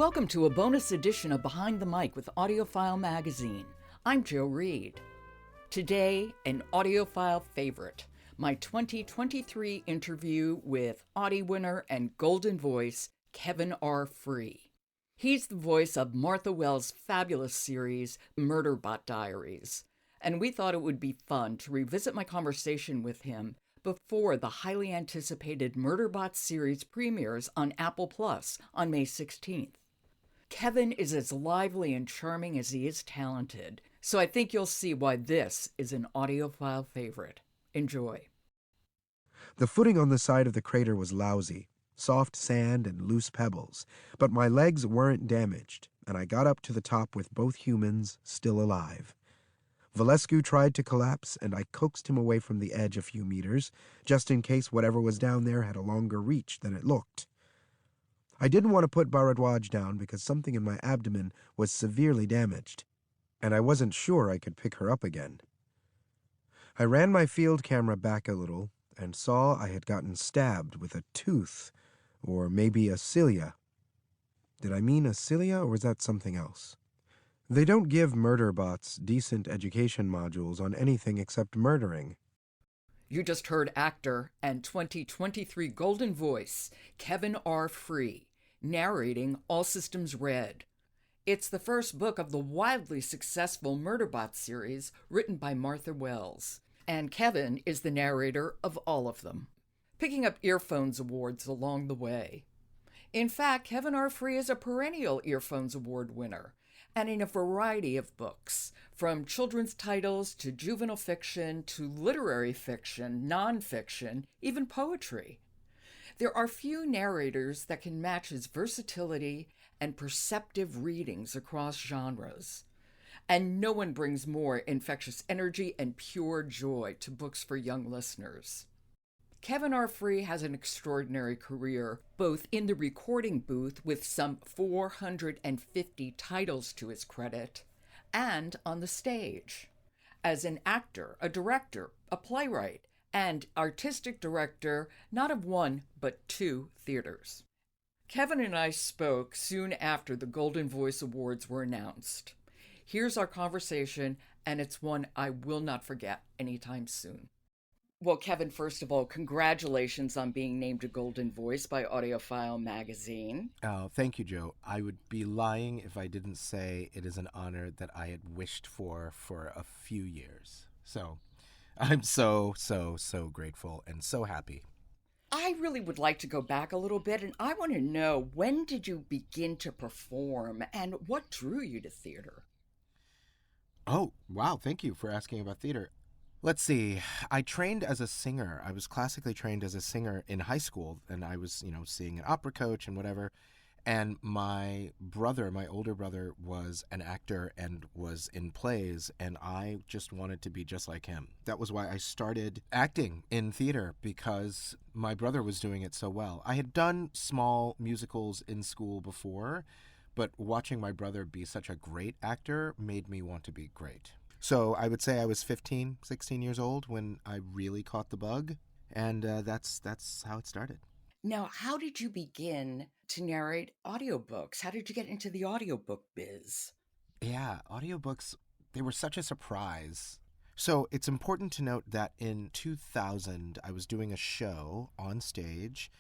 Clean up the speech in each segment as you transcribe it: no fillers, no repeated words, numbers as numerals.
Welcome to a bonus edition of Behind the Mic with AudioFile magazine. I'm Joe Reed. Today, an AudioFile favorite, my 2023 interview with Audie winner and Golden Voice, Kevin R. Free. He's the voice of Martha Wells' fabulous series, Murderbot Diaries, and we thought it would be fun to revisit my conversation with him before the highly anticipated Murderbot series premieres on Apple Plus on May 16th. Kevin is as lively and charming as he is talented, so I think you'll see why this is an AudioFile favorite. Enjoy. The footing on the side of the crater was lousy, soft sand and loose pebbles, but my legs weren't damaged, and I got up to the top with both humans still alive. Valescu tried to collapse, and I coaxed him away from the edge a few meters, just in case whatever was down there had a longer reach than it looked. I didn't want to put Bharadwaj down because something in my abdomen was severely damaged, and I wasn't sure I could pick her up again. I ran my field camera back a little and saw I had gotten stabbed with a tooth, or maybe a cilia. Did I mean a cilia, or was that something else? They don't give murderbots decent education modules on anything except murdering. You just heard actor and 2023 Golden Voice, Kevin R. Free, narrating All Systems Red. It's the first book of the wildly successful Murderbot series written by Martha Wells, and Kevin is the narrator of all of them, picking up Earphones Awards along the way. In fact, Kevin R. Free is a perennial Earphones Award winner, and in a variety of books, from children's titles to juvenile fiction to literary fiction, nonfiction, even poetry. There are few narrators that can match his versatility and perceptive readings across genres. And no one brings more infectious energy and pure joy to books for young listeners. Kevin R. Free has an extraordinary career, both in the recording booth with some 450 titles to his credit, and on the stage. As an actor, a director, a playwright, and artistic director, not of one, but 2 theaters. Kevin and I spoke soon after the Golden Voice Awards were announced. Here's our conversation, and it's one I will not forget anytime soon. Well, Kevin, first of all, congratulations on being named a Golden Voice by AudioFile magazine. Oh, thank you, Joe. I would be lying if I didn't say it is an honor that I had wished for a few years. So I'm so grateful and so happy. I really would like to go back a little bit, and I want to know, when did you begin to perform and what drew you to theater? Oh, wow. Thank you for asking about theater. Let's see. I trained as a singer. I was classically trained as a singer in high school, and I was, seeing an opera coach and whatever. And my older brother, was an actor and was in plays, and I just wanted to be just like him. That was why I started acting in theater, because my brother was doing it so well. I had done small musicals in school before, but watching my brother be such a great actor made me want to be great. So I would say I was 15, 16 years old when I really caught the bug, and that's how it started. Now, how did you begin to narrate audiobooks? How did you get into the audiobook biz? Yeah, audiobooks, they were such a surprise. So it's important to note that in 2000, I was doing a show on stage,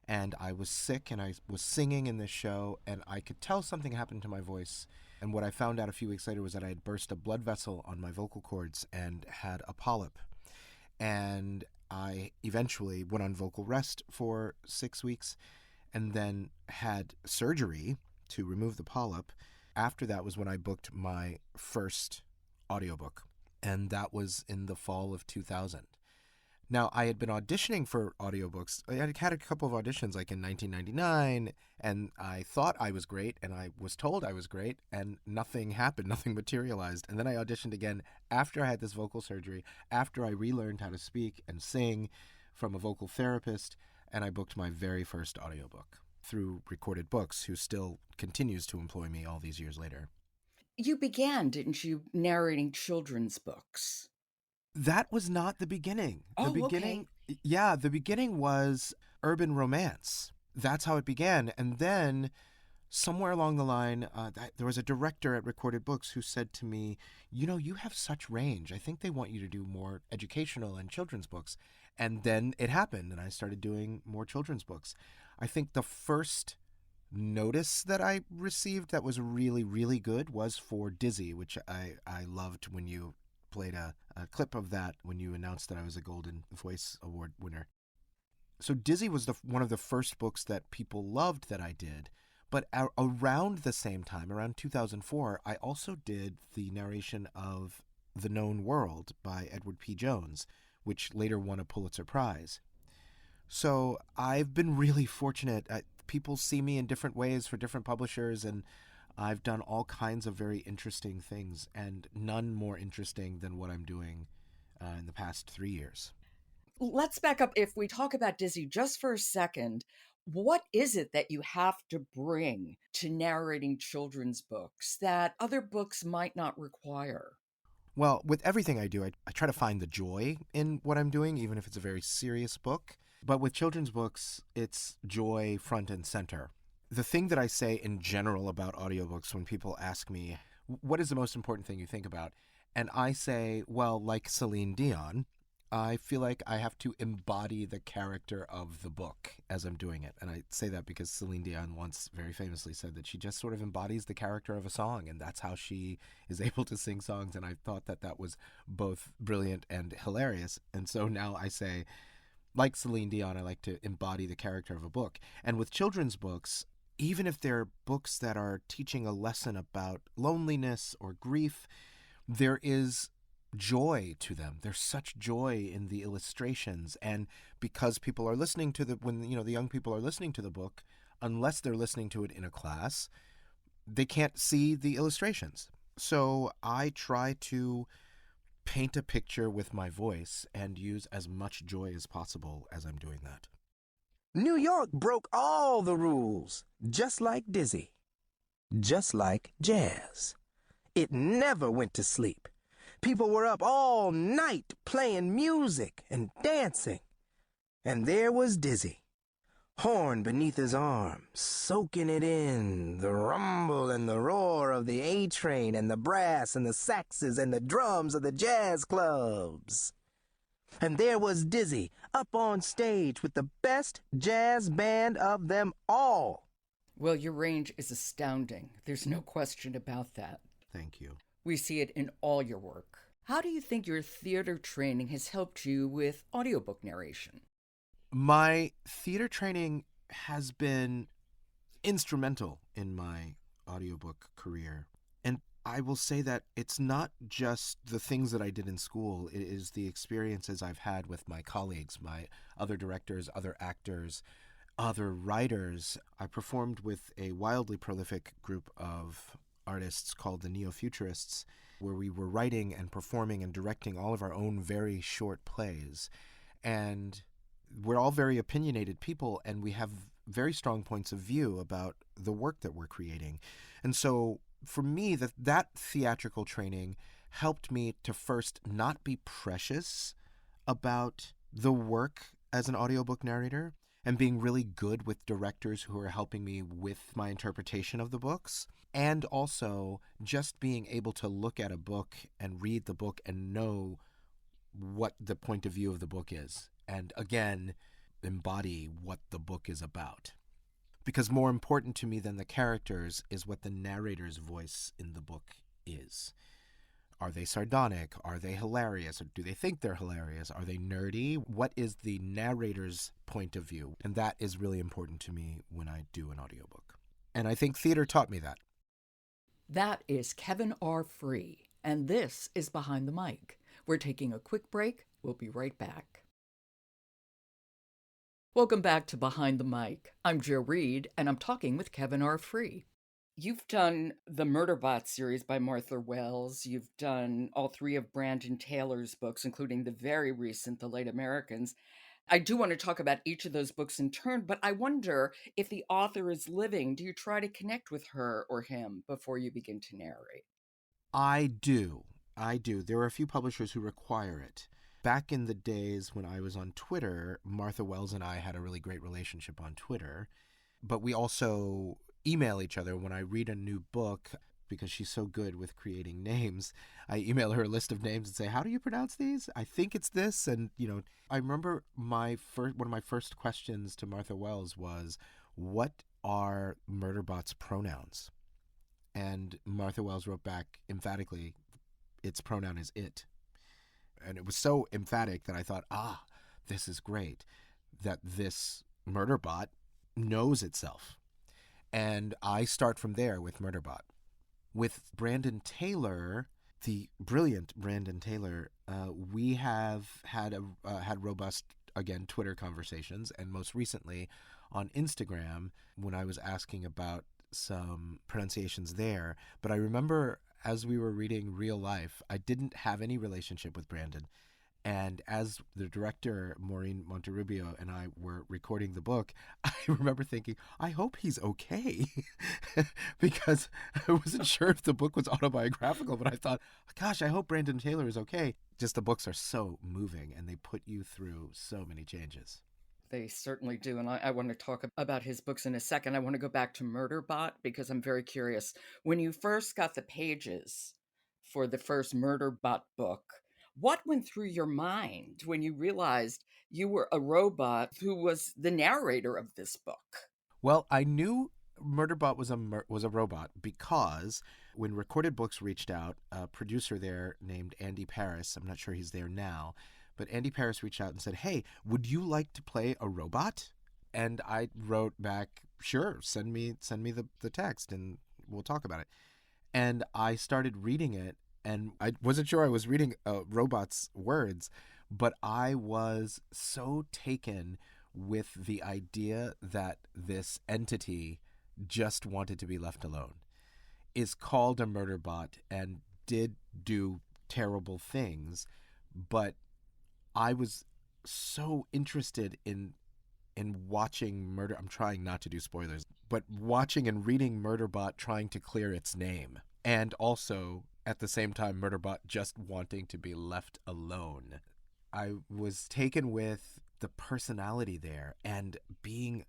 and I was sick, and I was singing in this show, and I could tell something happened to my voice. And what I found out a few weeks later was that I had burst a blood vessel on my vocal cords and had a polyp. And I eventually went on vocal rest for 6 weeks and then had surgery to remove the polyp. After that was when I booked my first audiobook, and that was in the fall of 2000. Now, I had been auditioning for audiobooks. I had a couple of auditions like in 1999, and I thought I was great, and I was told I was great, and nothing happened, nothing materialized. And then I auditioned again after I had this vocal surgery, after I relearned how to speak and sing from a vocal therapist, and I booked my very first audiobook through Recorded Books, who still continues to employ me all these years later. You began, didn't you, narrating children's books? That was not the beginning. Okay. Yeah, the beginning was urban romance. That's how it began. And then somewhere along the line, there was a director at Recorded Books who said to me, you have such range. I think they want you to do more educational and children's books. And then it happened, and I started doing more children's books. I think the first notice that I received that was really, really good was for Dizzy, which I loved when you played a clip of that when you announced that I was a Golden Voice Award winner. So Dizzy was one of the first books that people loved that I did. But around the same time, around 2004, I also did the narration of The Known World by Edward P. Jones, which later won a Pulitzer Prize. So I've been really fortunate. People see me in different ways for different publishers, and I've done all kinds of very interesting things, and none more interesting than what I'm doing in the past 3 years. Let's back up. If we talk about Dizzy just for a second, what is it that you have to bring to narrating children's books that other books might not require? Well, with everything I do, I try to find the joy in what I'm doing, even if it's a very serious book. But with children's books, it's joy front and center. The thing that I say in general about audiobooks when people ask me, what is the most important thing you think about? And I say, well, like Celine Dion, I feel like I have to embody the character of the book as I'm doing it. And I say that because Celine Dion once very famously said that she just sort of embodies the character of a song, and that's how she is able to sing songs. And I thought that was both brilliant and hilarious. And so now I say, like Celine Dion, I like to embody the character of a book. And with children's books, even if they're books that are teaching a lesson about loneliness or grief, there is joy to them. There's such joy in the illustrations, and because people are listening to when the young people are listening to the book, unless they're listening to it in a class, they can't see the illustrations. So I try to paint a picture with my voice and use as much joy as possible as I'm doing that. New York broke all the rules, just like Dizzy, just like jazz. It never went to sleep. People were up all night playing music and dancing. And there was Dizzy, horn beneath his arm, soaking it in, the rumble and the roar of the A-train and the brass and the saxes and the drums of the jazz clubs. And there was Dizzy up on stage with the best jazz band of them all. Well, your range is astounding. There's no question about that. Thank you. We see it in all your work. How do you think your theater training has helped you with audiobook narration? My theater training has been instrumental in my audiobook career. And I will say that it's not just the things that I did in school. It is the experiences I've had with my colleagues, my other directors, other actors, other writers. I performed with a wildly prolific group of artists called the Neo-Futurists, where we were writing and performing and directing all of our own very short plays. And we're all very opinionated people, and we have very strong points of view about the work that we're creating. And so for me, that theatrical training helped me to first not be precious about the work as an audiobook narrator, and being really good with directors who are helping me with my interpretation of the books, and also just being able to look at a book and read the book and know what the point of view of the book is, and again, embody what the book is about. Because more important to me than the characters is what the narrator's voice in the book is. Are they sardonic? Are they hilarious? Or do they think they're hilarious? Are they nerdy? What is the narrator's point of view? And that is really important to me when I do an audiobook. And I think theater taught me that. That is Kevin R. Free, and this is Behind the Mic. We're taking a quick break. We'll be right back. Welcome back to Behind the Mic. I'm Jo Reed, and I'm talking with Kevin R. Free. You've done the Murderbot series by Martha Wells. You've done all three of Brandon Taylor's books, including the very recent The Late Americans. I do want to talk about each of those books in turn, but I wonder if the author is living, do you try to connect with her or him before you begin to narrate? I do. There are a few publishers who require it. Back in the days when I was on Twitter, Martha Wells and I had a really great relationship on Twitter, but we also email each other when I read a new book. Because she's so good with creating names, I email her a list of names and say, how do you pronounce these? I think it's this. And, I remember one of my first questions to Martha Wells was, what are Murderbot's pronouns? And Martha Wells wrote back emphatically, its pronoun is it. And it was so emphatic that I thought, this is great, that this Murderbot knows itself. And I start from there with Murderbot. With Brandon Taylor, the brilliant Brandon Taylor, we have had robust, again, Twitter conversations, and most recently on Instagram when I was asking about some pronunciations there. But I remember as we were reading Real Life, I didn't have any relationship with Brandon. And as the director, Maureen Monterrubio, and I were recording the book, I remember thinking, I hope he's okay. Because I wasn't sure if the book was autobiographical, but I thought, gosh, I hope Brandon Taylor is okay. Just the books are so moving, and they put you through so many changes. They certainly do. And I want to talk about his books in a second. I want to go back to Murderbot because I'm very curious. When you first got the pages for the first Murderbot book, what went through your mind when you realized you were a robot who was the narrator of this book? Well, I knew Murderbot was a robot because when Recorded Books reached out, a producer there named Andy Paris, I'm not sure he's there now, but Andy Paris reached out and said, hey, would you like to play a robot? And I wrote back, sure, send me the text and we'll talk about it. And I started reading it. And I wasn't sure I was reading a robot's words, but I was so taken with the idea that this entity just wanted to be left alone, is called a Murderbot and did do terrible things. But I was so interested in watching murder. I'm trying not to do spoilers, but watching and reading Murderbot trying to clear its name. And also, at the same time, Murderbot just wanting to be left alone. I was taken with the personality there and being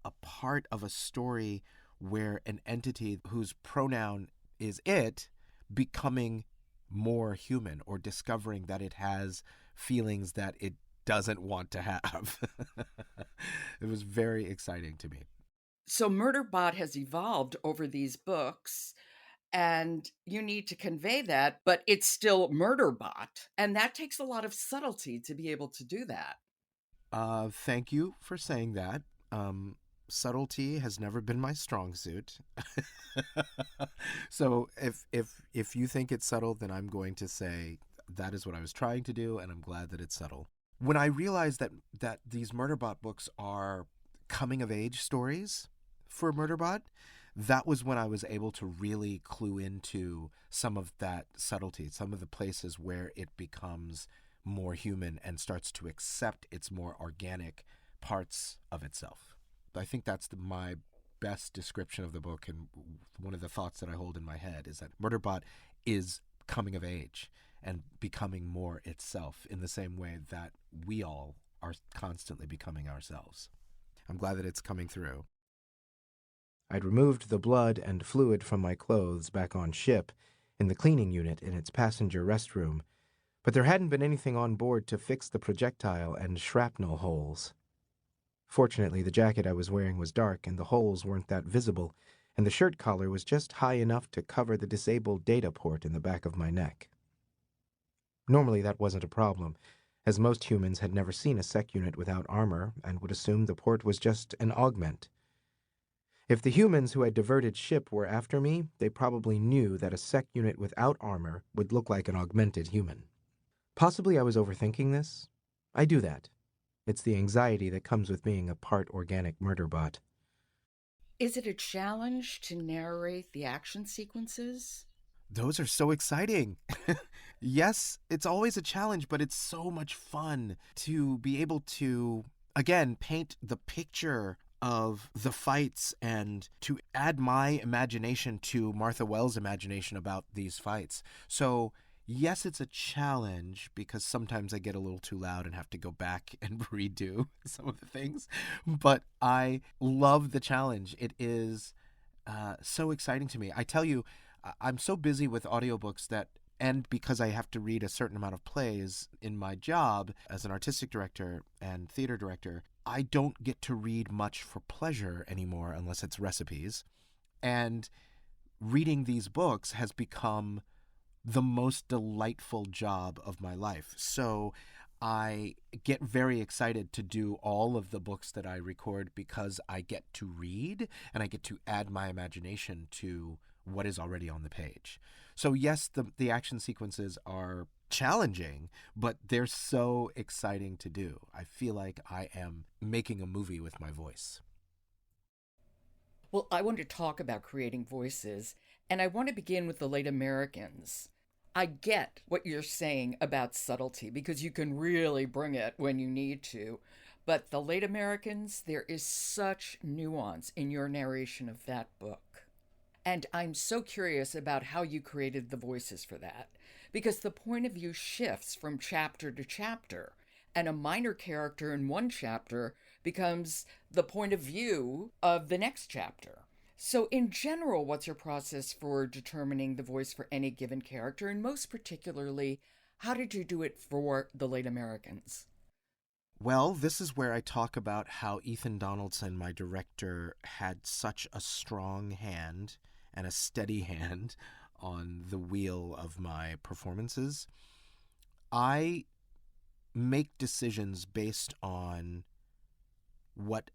a part of a story where an entity whose pronoun is it becoming more human or discovering that it has feelings that it doesn't want to have. It was very exciting to me. So Murderbot has evolved over these books. And you need to convey that, but it's still Murderbot. And that takes a lot of subtlety to be able to do that. Thank you for saying that. Subtlety has never been my strong suit. So if you think it's subtle, then I'm going to say that is what I was trying to do, and I'm glad that it's subtle. When I realized that these Murderbot books are coming-of-age stories for Murderbot, that was when I was able to really clue into some of that subtlety, some of the places where it becomes more human and starts to accept its more organic parts of itself. I think that's my best description of the book, and one of the thoughts that I hold in my head is that Murderbot is coming of age and becoming more itself in the same way that we all are constantly becoming ourselves. I'm glad that it's coming through. I'd removed the blood and fluid from my clothes back on ship, in the cleaning unit in its passenger restroom, but there hadn't been anything on board to fix the projectile and shrapnel holes. Fortunately, the jacket I was wearing was dark and the holes weren't that visible, and the shirt collar was just high enough to cover the disabled data port in the back of my neck. Normally that wasn't a problem, as most humans had never seen a sec unit without armor and would assume the port was just an augment. If the humans who had diverted ship were after me, they probably knew that a sec unit without armor would look like an augmented human. Possibly I was overthinking this. I do that. It's the anxiety that comes with being a part organic Murderbot. Is it a challenge to narrate the action sequences? Those are so exciting. Yes, it's always a challenge, but it's so much fun to be able to, again, paint the picture of the fights and to add my imagination to Martha Wells' imagination about these fights. So yes, it's a challenge because sometimes I get a little too loud and have to go back and redo some of the things, but I love the challenge. It is so exciting to me. I tell you, I'm so busy with audiobooks that, and because I have to read a certain amount of plays in my job as an artistic director and theater director, I don't get to read much for pleasure anymore unless it's recipes. And reading these books has become the most delightful job of my life. So I get very excited to do all of the books that I record because I get to read and I get to add my imagination to what is already on the page. So yes, the action sequences are challenging, but they're so exciting to do. I feel like I am making a movie with my voice. Well, I want to talk about creating voices, and I want to begin with the late Americans. I get what you're saying about subtlety because you can really bring it when you need to. But the late Americans, there is such nuance in your narration of that book. And I'm so curious about how you created the voices for that, because the point of view shifts from chapter to chapter, and a minor character in one chapter becomes the point of view of the next chapter. So, in general, what's your process for determining the voice for any given character? And most particularly, how did you do it for the late Americans? Well, this is where I talk about how Ethan Donaldson, my director, had such a strong hand and a steady hand on the wheel of my performances. I make decisions based on what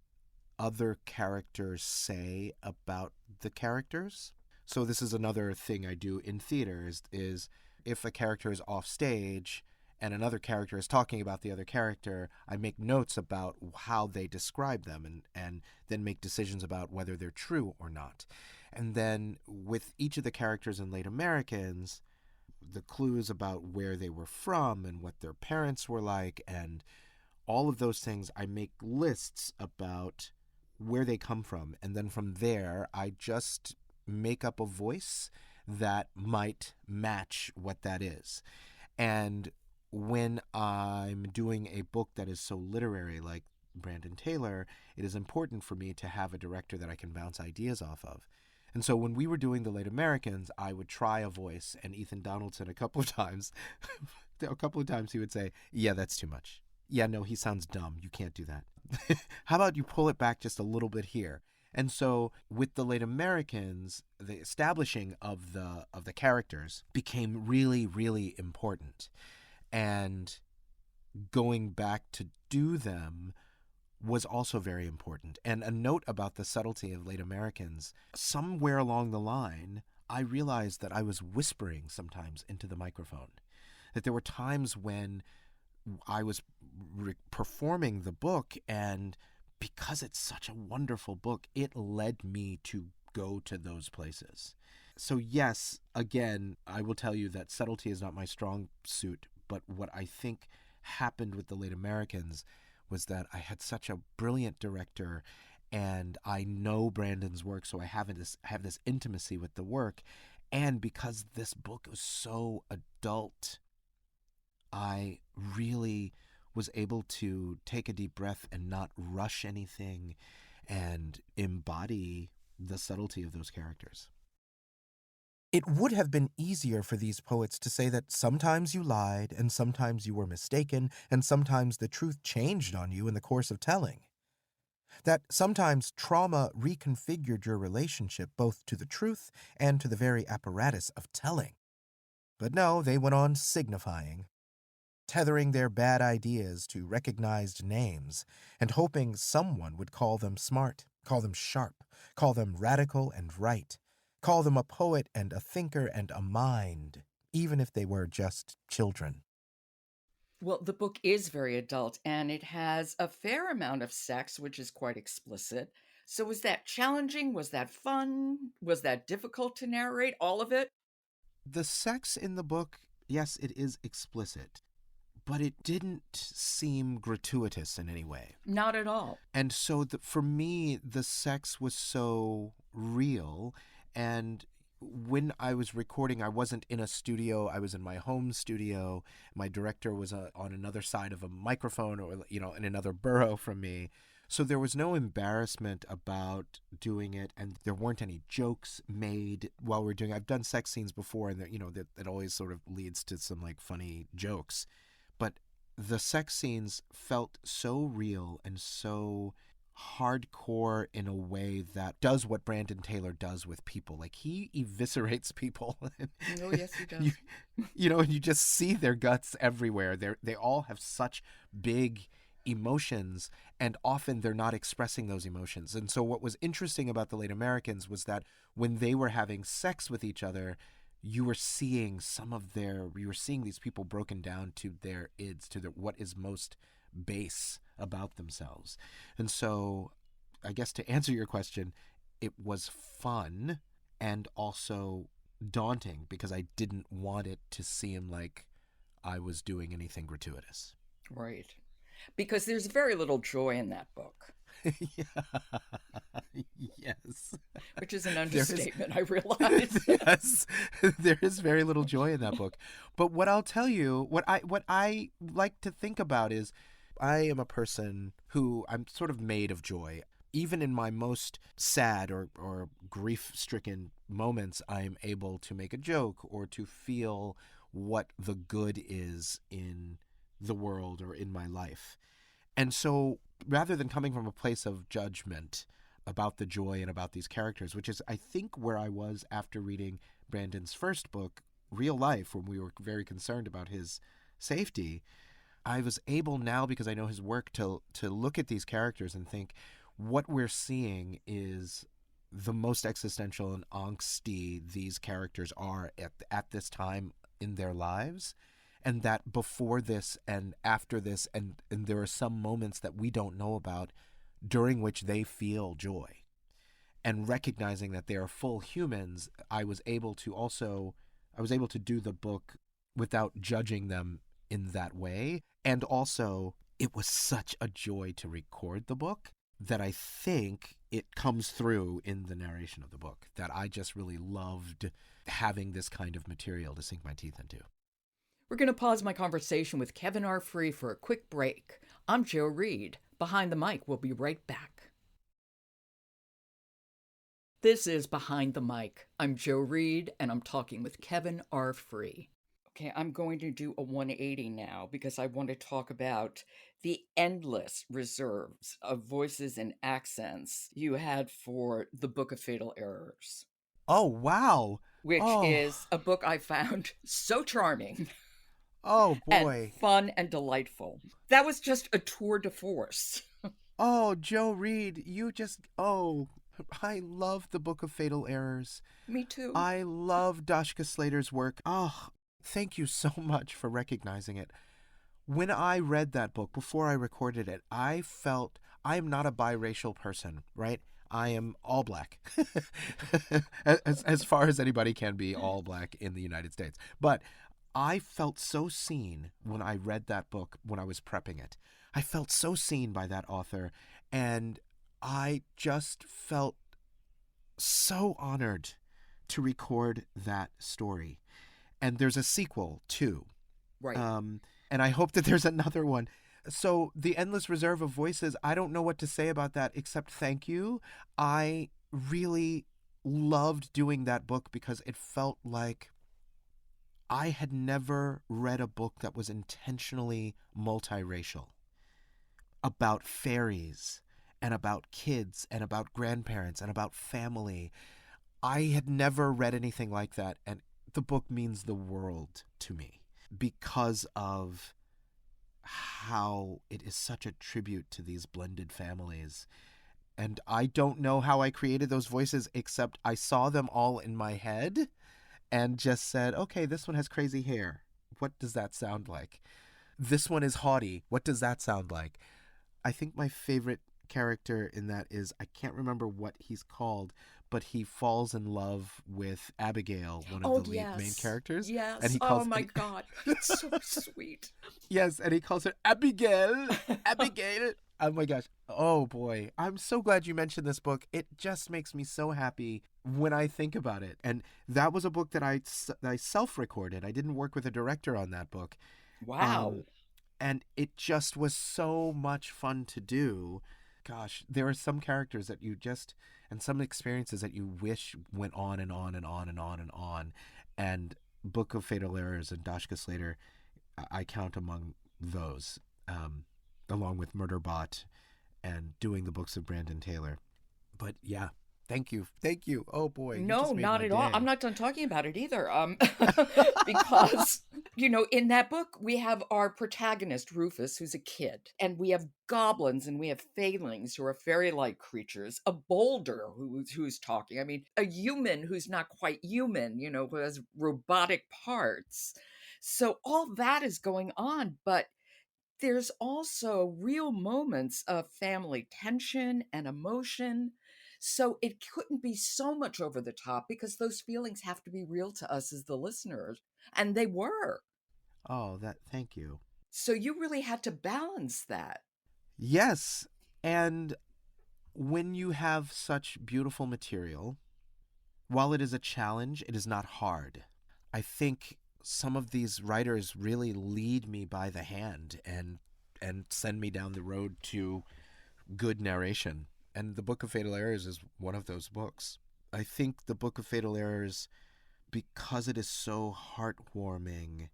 other characters say about the characters. So this is another thing I do in theater is if a character is off stage and another character is talking about the other character, I make notes about how they describe them and then make decisions about whether they're true or not. And then with each of the characters in Late Americans, the clues about where they were from and what their parents were like and all of those things, I make lists about where they come from. And then from there, I just make up a voice that might match what that is. And when I'm doing a book that is so literary like Brandon Taylor, it is important for me to have a director that I can bounce ideas off of. And so when we were doing The Late Americans, I would try a voice, and Ethan Donaldson a couple of times he would say, yeah, that's too much. Yeah, no, he sounds dumb. You can't do that. How about you pull it back just a little bit here? And so with The Late Americans, the establishing of the characters became really, really important. And going back to do them was also very important. And a note about the subtlety of Late Americans, somewhere along the line, I realized that I was whispering sometimes into the microphone. That there were times when I was performing the book, and because it's such a wonderful book, it led me to go to those places. So yes, again, I will tell you that subtlety is not my strong suit, but what I think happened with The Late Americans was that I had such a brilliant director, and I know Brandon's work, so I have this intimacy with the work. And because this book was so adult, I really was able to take a deep breath and not rush anything and embody the subtlety of those characters. It would have been easier for these poets to say that sometimes you lied and sometimes you were mistaken and sometimes the truth changed on you in the course of telling. That sometimes trauma reconfigured your relationship both to the truth and to the very apparatus of telling. But no, they went on signifying, tethering their bad ideas to recognized names and hoping someone would call them smart, call them sharp, call them radical and right. Call them a poet and a thinker and a mind, even if they were just children. Well, the book is very adult, and it has a fair amount of sex, which is quite explicit. So was that challenging? Was that fun? Was that difficult to narrate? All of it? The sex in the book, yes, it is explicit, but it didn't seem gratuitous in any way. Not at all. And so for me, the sex was so real. And when I was recording, I wasn't in a studio. I was in my home studio. My director was on another side of a microphone or, in another borough from me. So there was no embarrassment about doing it, and there weren't any jokes made while we were doing it. I've done sex scenes before, and that always sort of leads to some like funny jokes. But the sex scenes felt so real and so hardcore in a way that does what Brandon Taylor does with people. Like, he eviscerates people. Oh, yes, he does. And you just see their guts everywhere. They all have such big emotions, and often they're not expressing those emotions. And so what was interesting about the late Americans was that when they were having sex with each other, you were seeing these people broken down to their ids, to what is most base about themselves. And so I guess to answer your question, it was fun and also daunting, because I didn't want it to seem like I was doing anything gratuitous. Right. Because there's very little joy in that book. Yes. Which is an understatement, I realize. Yes. There is very little joy in that book. But what I'll tell you, what I like to think about is, I am a person who, I'm sort of made of joy. Even in my most sad or grief-stricken moments, I'm able to make a joke or to feel what the good is in the world or in my life. And so rather than coming from a place of judgment about the joy and about these characters, which is, I think, where I was after reading Brandon's first book, Real Life, when we were very concerned about his safety, I was able now, because I know his work, to look at these characters and think, what we're seeing is the most existential and angsty these characters are at this time in their lives, and that before this and after this, and there are some moments that we don't know about during which they feel joy. And recognizing that they are full humans, I was able to do the book without judging them in that way. And also, it was such a joy to record the book that I think it comes through in the narration of the book, that I just really loved having this kind of material to sink my teeth into. We're going to pause my conversation with Kevin R. Free for a quick break. I'm Joe Reed. Behind the mic, we'll be right back. This is Behind the Mic. I'm Joe Reed, and I'm talking with Kevin R. Free. Okay, I'm going to do a 180 now, because I want to talk about the endless reserves of voices and accents you had for the Book of Fatal Errors. Oh, wow. Which is a book I found so charming. Oh, boy. And fun and delightful. That was just a tour de force. Oh, Joe Reed, I love the Book of Fatal Errors. Me too. I love Dashka Slater's work. Oh, thank you so much for recognizing it. When I read that book, before I recorded it, I felt, I am not a biracial person, right? I am all black, as far as anybody can be all black in the United States. But I felt so seen when I read that book, when I was prepping it. I felt so seen by that author, and I just felt so honored to record that story. And there's a sequel, too. Right. And I hope that there's another one. So the Endless Reserve of Voices, I don't know what to say about that except thank you. I really loved doing that book because it felt like I had never read a book that was intentionally multiracial, about fairies and about kids and about grandparents and about family. I had never read anything like that, and the book means the world to me because of how it is such a tribute to these blended families. And I don't know how I created those voices, except I saw them all in my head and just said, okay, this one has crazy hair. What does that sound like? This one is haughty. What does that sound like? I think my favorite character in that is, I can't remember what he's called, but he falls in love with Abigail, one of the lead main characters. Yes. And he calls, God. It's so sweet. Yes, and he calls her Abigail. Abigail. Oh my gosh. Oh boy. I'm so glad you mentioned this book. It just makes me so happy when I think about it. And that was a book that I self-recorded. I didn't work with a director on that book. Wow. And it just was so much fun to do gosh, there are some characters that you just, and some experiences that you wish went on and on and on and on and on. And Book of Fatal Errors and Dashka Slater, I count among those, along with Murderbot and doing the books of Brandon Taylor. But yeah, thank you. Thank you. Oh boy. You No, just made not my at all. day. I'm not done talking about it either. Because, in that book, we have our protagonist, Rufus, who's a kid, and we have goblins and we have failings who are fairy-like creatures, a boulder who's talking. I mean, a human who's not quite human, who has robotic parts. So all that is going on, but there's also real moments of family tension and emotion. So it couldn't be so much over the top because those feelings have to be real to us as the listeners. And they were. Oh, thank you. So you really had to balance that. Yes. And when you have such beautiful material, while it is a challenge, it is not hard. I think some of these writers really lead me by the hand and send me down the road to good narration. And the Book of Fatal Errors is one of those books. I think the Book of Fatal Errors, because it is so heartwarming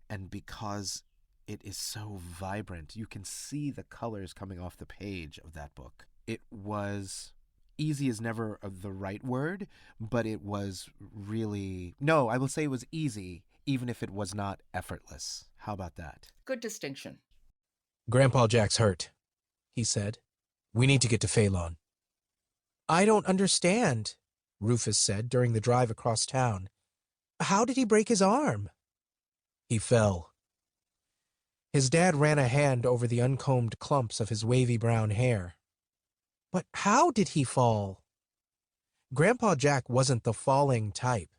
and because it is so vibrant, you can see the colors coming off the page of that book. It was easy is never the right word, but it was really, no, I will say it was easy, even if it was not effortless. How about that? Good distinction. Grandpa Jack's hurt, he said. We need to get to Phelan. I don't understand, Rufus said during the drive across town. How did he break his arm? He fell. His dad ran a hand over the uncombed clumps of his wavy brown hair. But how did he fall? Grandpa Jack wasn't the falling type.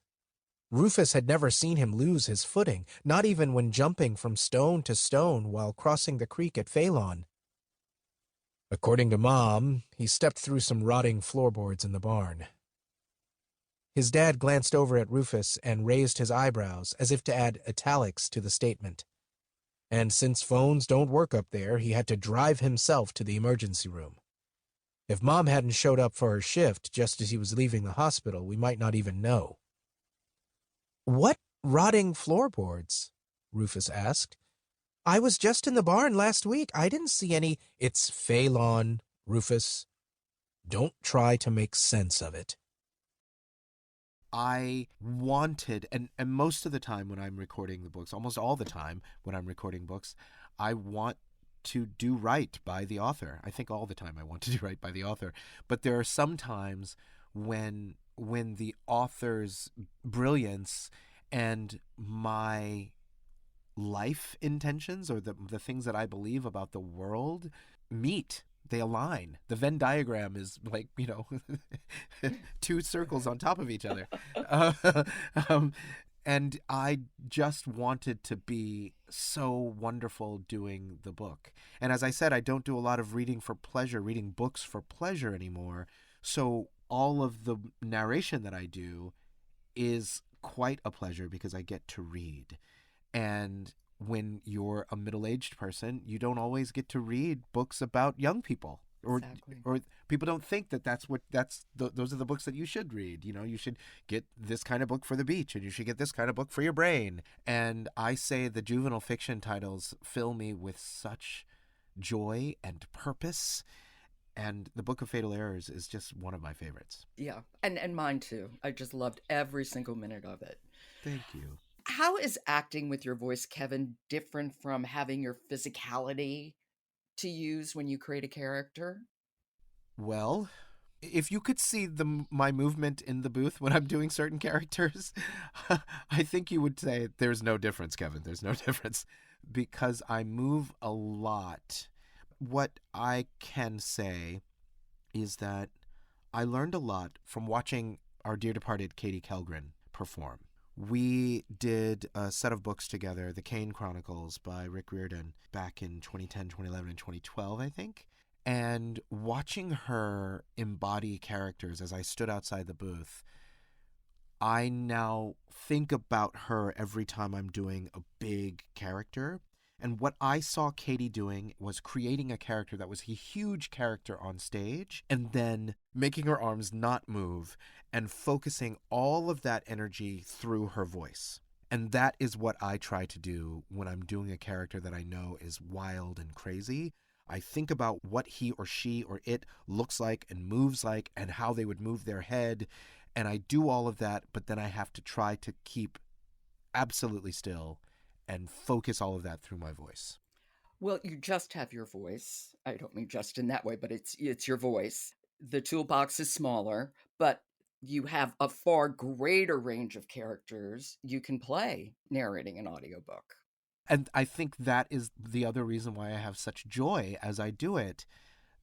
Rufus had never seen him lose his footing, not even when jumping from stone to stone while crossing the creek at Phelan. According to Mom, he stepped through some rotting floorboards in the barn. His dad glanced over at Rufus and raised his eyebrows as if to add italics to the statement. And since phones don't work up there, he had to drive himself to the emergency room. If Mom hadn't showed up for her shift just as he was leaving the hospital, we might not even know. What rotting floorboards? Rufus asked. I was just in the barn last week. I didn't see any. It's Phelan, Rufus. Don't try to make sense of it. I wanted, and most of the time when I'm recording the books, almost all the time when I'm recording books, I want to do right by the author. I think all the time I want to do right by the author. But there are some times when the author's brilliance and my life intentions or the things that I believe about the world meet. They align. The Venn diagram is like, two circles on top of each other. And I just wanted to be so wonderful doing the book. And as I said, I don't do a lot of reading books for pleasure anymore. So all of the narration that I do is quite a pleasure because I get to read. And when you're a middle-aged person, you don't always get to read books about young people. Exactly. Or people don't think that those are the books that you should read. You should get this kind of book for the beach, and you should get this kind of book for your brain. And I say the juvenile fiction titles fill me with such joy and purpose. And the Book of Fatal Errors is just one of my favorites. Yeah, and mine too. I just loved every single minute of it. Thank you. How is acting with your voice, Kevin, different from having your physicality to use when you create a character? Well, if you could see my movement in the booth when I'm doing certain characters, I think you would say there's no difference, Kevin. There's no difference because I move a lot. What I can say is that I learned a lot from watching our dear departed Katie Kellgren perform. We did a set of books together, The Kane Chronicles by Rick Riordan, back in 2010, 2011, and 2012, I think. And watching her embody characters as I stood outside the booth, I now think about her every time I'm doing a big character. And what I saw Katie doing was creating a character that was a huge character on stage and then making her arms not move and focusing all of that energy through her voice. And that is what I try to do when I'm doing a character that I know is wild and crazy. I think about what he or she or it looks like and moves like and how they would move their head. And I do all of that, but then I have to try to keep absolutely still and focus all of that through my voice. Well, you just have your voice. I don't mean just in that way, but it's your voice. The toolbox is smaller, but you have a far greater range of characters you can play narrating an audiobook. And I think that is the other reason why I have such joy as I do it.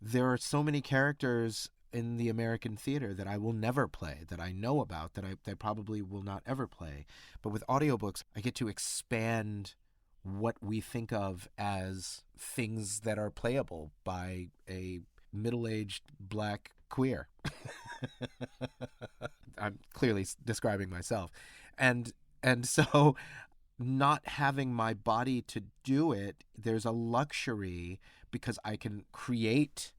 There are so many characters in the American theater that I will never play, that I know about, that I probably will not ever play. But with audiobooks, I get to expand what we think of as things that are playable by a middle-aged black queer. I'm clearly describing myself. And so not having my body to do it, there's a luxury because I can create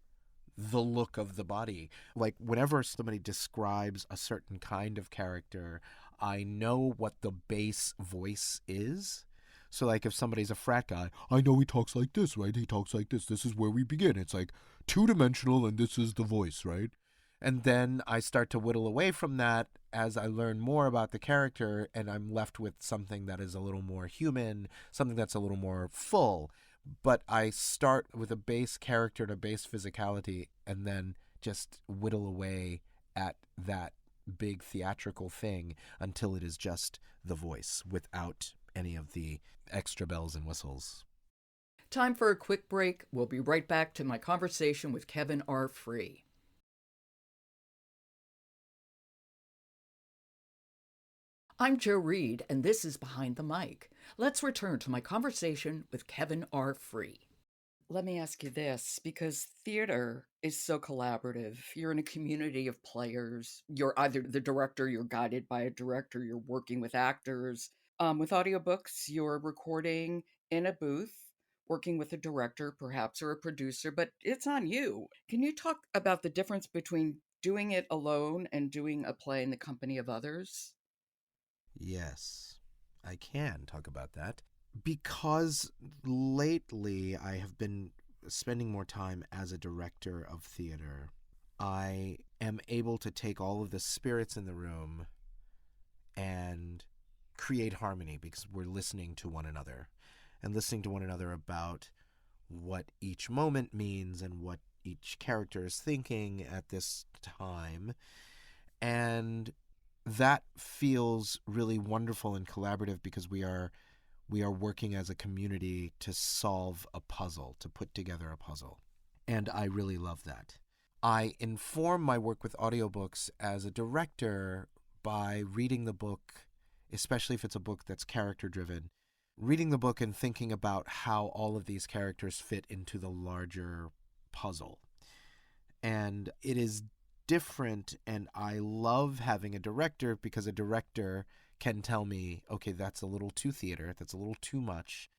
the look of the body. Like whenever somebody describes a certain kind of character, I know what the base voice is. So like if somebody's a frat guy, I know he talks like this, right? He talks like this. This is where we begin. It's like two-dimensional and this is the voice, right? And then I start to whittle away from that as I learn more about the character, and I'm left with something that is a little more human, something that's a little more full. But I start with a base character and a base physicality and then just whittle away at that big theatrical thing until it is just the voice without any of the extra bells and whistles. Time for a quick break. We'll be right back to my conversation with Kevin R. Free. I'm Joe Reed, and this is Behind the Mic. Let's return to my conversation with Kevin R. Free. Let me ask you this, because theater is so collaborative. You're in a community of players. You're either the director, you're guided by a director, you're working with actors. With audiobooks, you're recording in a booth, working with a director, perhaps, or a producer, but it's on you. Can you talk about the difference between doing it alone and doing a play in the company of others? Yes, I can talk about that. Because lately I have been spending more time as a director of theater, I am able to take all of the spirits in the room and create harmony because we're listening to one another and listening to one another about what each moment means and what each character is thinking at this time. And that feels really wonderful and collaborative because we are working as a community to solve a puzzle, to put together a puzzle. And I really love that. I inform my work with audiobooks as a director by reading the book, especially if it's a book that's character-driven, reading the book and thinking about how all of these characters fit into the larger puzzle. And it is different, and I love having a director because a director can tell me, okay, that's a little too theater, that's a little too much.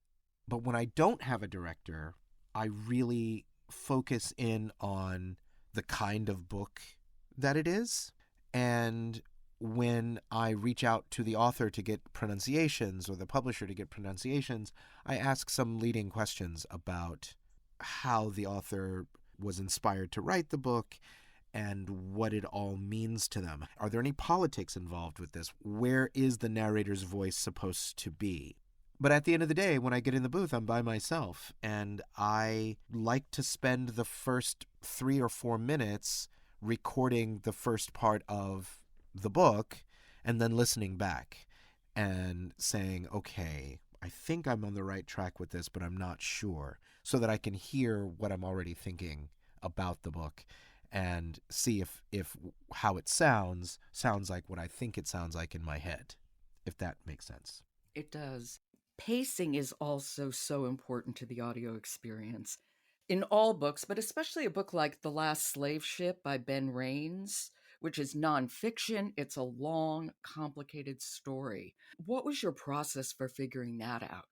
But when I don't have a director, I really focus in on the kind of book that it is. And when I reach out to the author to get pronunciations or the publisher to get pronunciations, I ask some leading questions about how the author was inspired to write the book and what it all means to them. Are there any politics involved with this? Where is the narrator's voice supposed to be? But at the end of the day, when I get in the booth, I'm by myself, and I like to spend the first 3 or 4 minutes recording the first part of the book and then listening back and saying, okay, I think I'm on the right track with this, but I'm not sure, so that I can hear what I'm already thinking about the book and see if how it sounds like what I think it sounds like in my head, if that makes sense. It does. Pacing is also so important to the audio experience. In all books, but especially a book like The Last Slave Ship by Ben Raines, which is nonfiction, it's a long, complicated story. What was your process for figuring that out?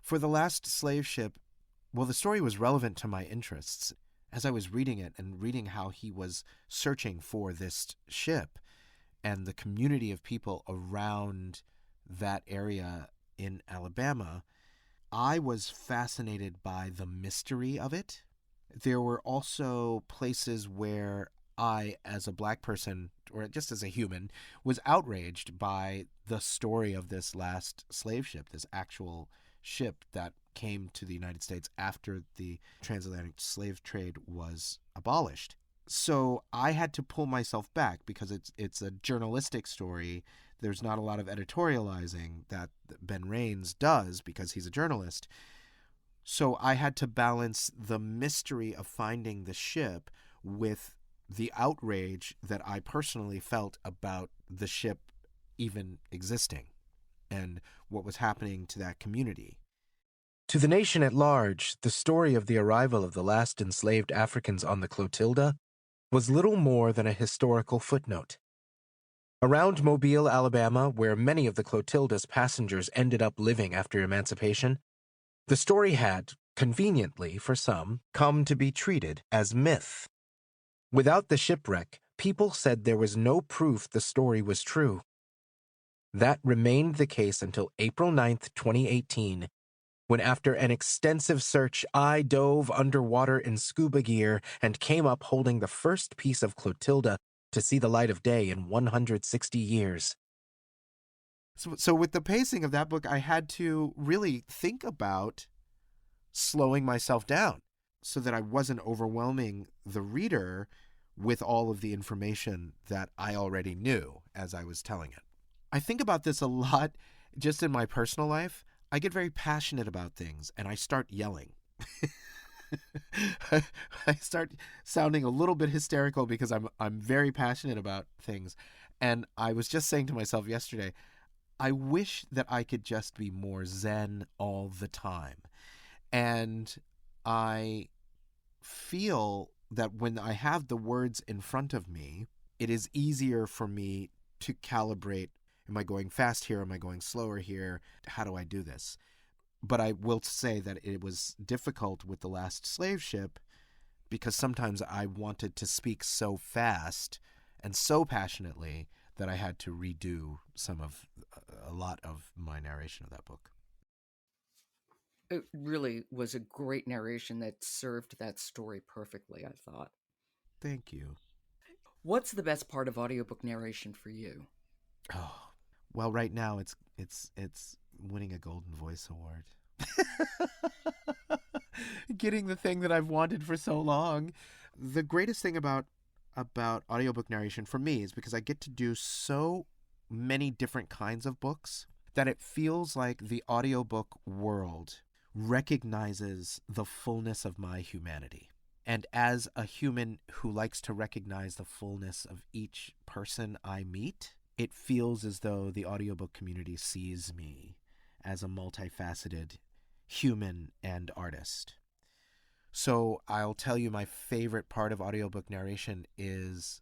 For the last slave ship, well, the story was relevant to my interests. As I was reading it and reading how he was searching for this ship and the community of people around that area in Alabama, I was fascinated by the mystery of it. There were also places where I, as a Black person, or just as a human, was outraged by the story of this last slave ship, this actual ship that came to the United States after the transatlantic slave trade was abolished. So I had to pull myself back because it's a journalistic story. There's not a lot of editorializing that Ben Raines does because he's a journalist. So I had to balance the mystery of finding the ship with the outrage that I personally felt about the ship even existing and what was happening to that community. To the nation at large, the story of the arrival of the last enslaved Africans on the Clotilda was little more than a historical footnote. Around Mobile, Alabama, where many of the Clotilda's passengers ended up living after emancipation, the story had, conveniently for some, come to be treated as myth. Without the shipwreck, people said there was no proof the story was true. That remained the case until April 9th, 2018, when after an extensive search, I dove underwater in scuba gear and came up holding the first piece of Clotilda to see the light of day in 160 years. So with the pacing of that book, I had to really think about slowing myself down so that I wasn't overwhelming the reader with all of the information that I already knew as I was telling it. I think about this a lot just in my personal life. I get very passionate about things and I start yelling. I start sounding a little bit hysterical because I'm very passionate about things. And I was just saying to myself yesterday, I wish that I could just be more zen all the time. And I feel that when I have the words in front of me, it is easier for me to calibrate. Am I going fast here? Am I going slower here? How do I do this? But I will say that it was difficult with the last slave ship because sometimes I wanted to speak so fast and so passionately that I had to redo a lot of my narration of that book. It really was a great narration that served that story perfectly, I thought. Thank you. What's the best part of audiobook narration for you? Oh, well, right now it's winning a Golden Voice Award. Getting the thing that I've wanted for so long. The greatest thing about audiobook narration for me is because I get to do so many different kinds of books that it feels like the audiobook world recognizes the fullness of my humanity. And as a human who likes to recognize the fullness of each person I meet, it feels as though the audiobook community sees me as a multifaceted human and artist. So I'll tell you my favorite part of audiobook narration is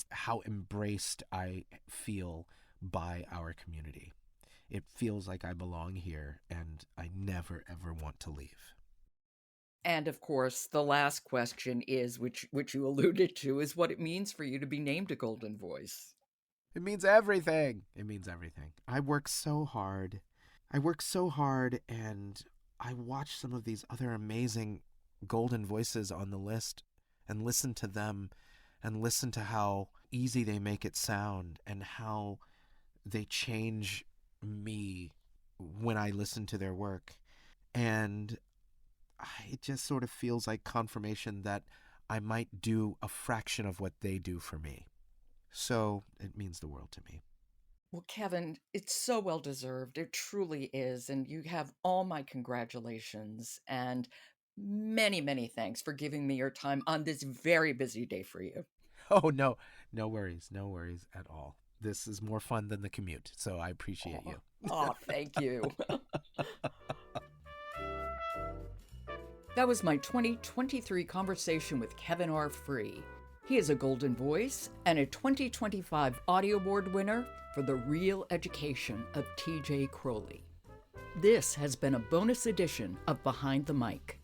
how embraced I feel by our community. It feels like I belong here and I never ever want to leave. And of course, the last question is, which you alluded to, is what it means for you to be named a Golden Voice. It means everything. It means everything. I work so hard, and I watch some of these other amazing golden voices on the list and listen to them and listen to how easy they make it sound and how they change me when I listen to their work. And it just sort of feels like confirmation that I might do a fraction of what they do for me. So it means the world to me. Well, Kevin, it's so well deserved. It truly is. And you have all my congratulations and many, many thanks for giving me your time on this very busy day for you. Oh, no worries at all. This is more fun than the commute, so I appreciate you. Oh, thank you. That was my 2023 conversation with Kevin R. Free. He is a Golden Voice and a 2025 Audio Award winner for The Real Education of T.J. Crowley. This has been a bonus edition of Behind the Mic.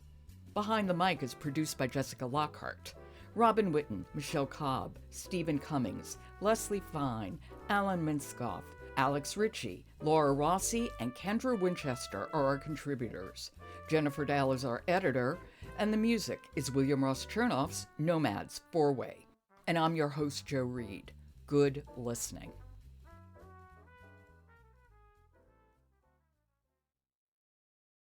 Behind the Mic is produced by Jessica Lockhart, Robin Whitten, Michelle Cobb, Stephen Cummings, Leslie Fine, Alan Minskoff, Alex Ritchie, Laura Rossi, and Kendra Winchester are our contributors. Jennifer Dahl is our editor, and the music is William Ross Chernoff's Nomads 4-Way. And I'm your host, Joe Reed. Good listening.